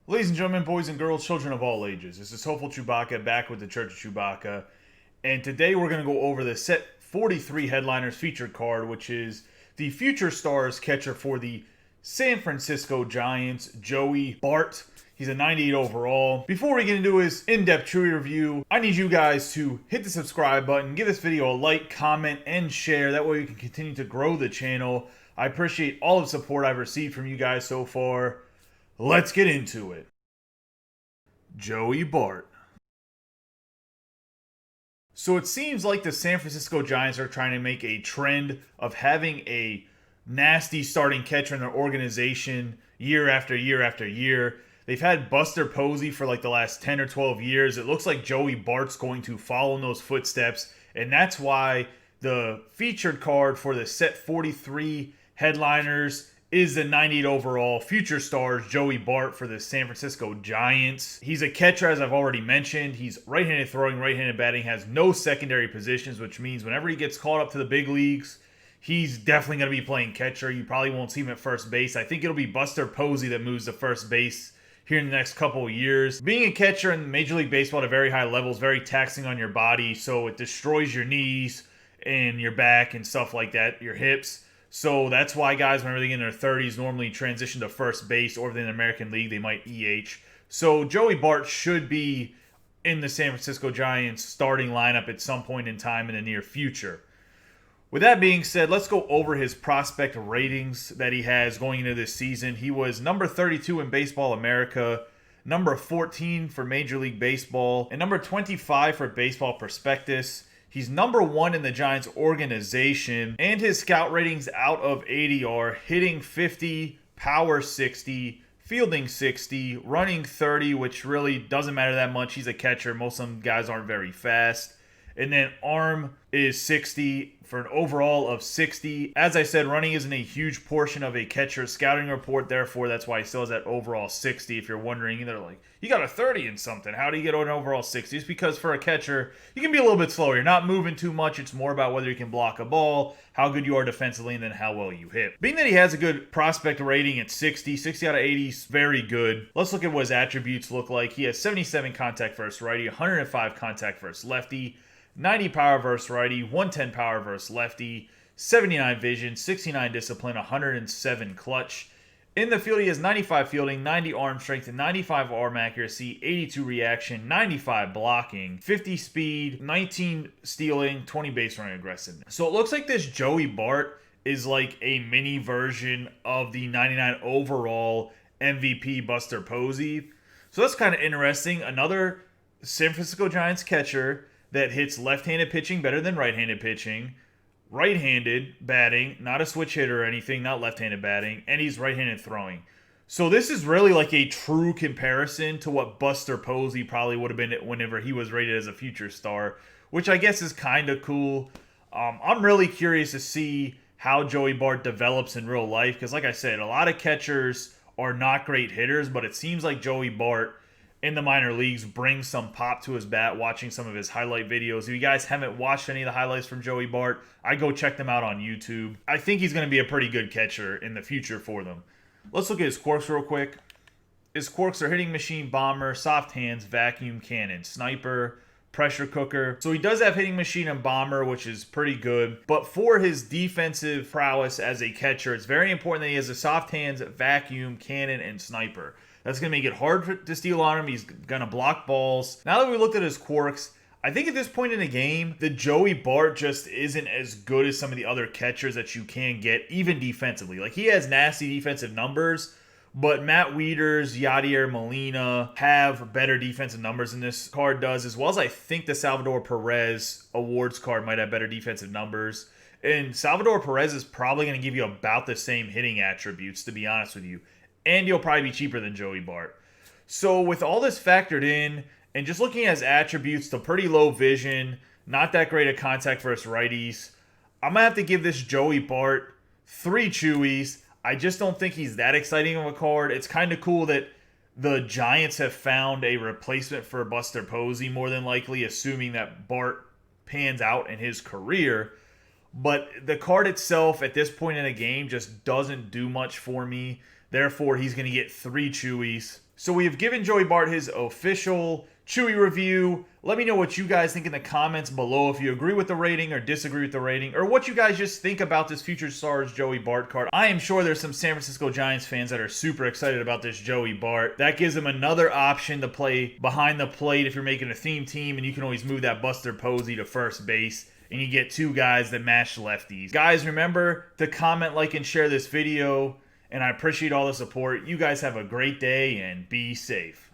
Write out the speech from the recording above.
Ladies and gentlemen, boys and girls, children of all ages, this is Hopeful Chewbacca back with the Church of Chewbacca. And today we're going to go over the set 43 headliners featured card, which is the future stars catcher for the San Francisco Giants, Joey Bart. He's a 98 overall. Before we get into his in-depth Chewie review, I need you guys to hit the subscribe button, give this video a like, comment, and share. That way we can continue to grow the channel. I appreciate all the support I've received from you guys so far. Let's get into it. Joey Bart. So it seems like the San Francisco Giants are trying to make a trend of having a nasty starting catcher in their organization year after year after year. They've had Buster Posey for like the last 10 or 12 years. It looks like Joey Bart's going to follow in those footsteps, and that's why the featured card for the set 43 headliners is the 98 overall future stars Joey Bart for the San Francisco Giants. He's a catcher, as I've already mentioned. He's right-handed throwing, right-handed batting, has no secondary positions, which means whenever he gets called up to the big leagues, he's definitely going to be playing catcher. You probably won't see him at first base. I think it'll be Buster Posey that moves to first base here in the next couple of years. Being a catcher in Major League Baseball at a very high level is very taxing on your body, so it destroys your knees and your back and stuff like that, your hips. So that's why guys, whenever they get in their 30s, normally transition to first base, or if they're in the American League, they might EH. So Joey Bart should be in the San Francisco Giants starting lineup at some point in time in the near future. With that being said, let's go over his prospect ratings that he has going into this season. He was number 32 in Baseball America, number 14 for Major League Baseball, and number 25 for Baseball Prospectus. He's number 1 in the Giants organization, and his scout ratings out of 80 are hitting 50, power 60, fielding 60, running 30, which really doesn't matter that much. He's a catcher. Most of them guys aren't very fast. And then arm is 60 for an overall of 60. As I said, running isn't a huge portion of a catcher's scouting report. Therefore, that's why he still has that overall 60. If you're wondering, they're like, you got a 30 in something. How do you get an overall 60? It's because for a catcher, you can be a little bit slower. You're not moving too much. It's more about whether you can block a ball, how good you are defensively, and then how well you hit. Being that he has a good prospect rating at 60 out of 80 is very good. Let's look at what his attributes look like. He has 77 contact versus righty, 105 contact versus lefty, 90 power versus righty, 110 power versus lefty, 79 vision, 69 discipline, 107 clutch. In the field, he has 95 fielding, 90 arm strength, and 95 arm accuracy, 82 reaction, 95 blocking, 50 speed, 19 stealing, 20 base running aggressiveness. So it looks like this Joey Bart is like a mini version of the 99 overall MVP Buster Posey. So that's kind of interesting. Another San Francisco Giants catcher that hits left-handed pitching better than right-handed pitching, right-handed batting, not a switch hitter or anything, not left-handed batting, and he's right-handed throwing. So this is really like a true comparison to what Buster Posey probably would have been whenever he was rated as a future star, which I guess is kind of cool. I'm really curious to see how Joey Bart develops in real life, because like I said, a lot of catchers are not great hitters, but it seems like Joey Bart in the minor leagues brings some pop to his bat watching some of his highlight videos. If you guys haven't watched any of the highlights from Joey Bart, I go check them out on YouTube. I think he's going to be a pretty good catcher in the future for them. Let's look at his quirks real quick. His quirks are hitting machine, bomber, soft hands, vacuum cannon, sniper, pressure cooker. So he does have hitting machine and bomber, which is pretty good. But for his defensive prowess as a catcher, it's very important that he has a soft hands, vacuum, cannon, and sniper. That's going to make it hard to steal on him. He's going to block balls. Now that we looked at his quirks, I think at this point in the game, the Joey Bart just isn't as good as some of the other catchers that you can get, even defensively. Like, he has nasty defensive numbers, but Matt Wieters, Yadier Molina have better defensive numbers than this card does, as well as I think the Salvador Perez awards card might have better defensive numbers. And Salvador Perez is probably going to give you about the same hitting attributes, to be honest with you. And he'll probably be cheaper than Joey Bart. So with all this factored in, and just looking at his attributes, the pretty low vision, not that great at contact versus righties, I'm going to have to give this Joey Bart 3 Chewies. I just don't think he's that exciting of a card. It's kind of cool that the Giants have found a replacement for Buster Posey, more than likely, assuming that Bart pans out in his career. But the card itself at this point in the game just doesn't do much for me. Therefore, he's going to get 3 Chewies. So we have given Joey Bart his official Chewie review. Let me know what you guys think in the comments below, if you agree with the rating or disagree with the rating, or what you guys just think about this Future Stars Joey Bart card. I am sure there's some San Francisco Giants fans that are super excited about this Joey Bart. That gives them another option to play behind the plate if you're making a theme team, and you can always move that Buster Posey to first base, and you get two guys that match lefties. Guys, remember to comment, like, and share this video, and I appreciate all the support. You guys have a great day, and be safe.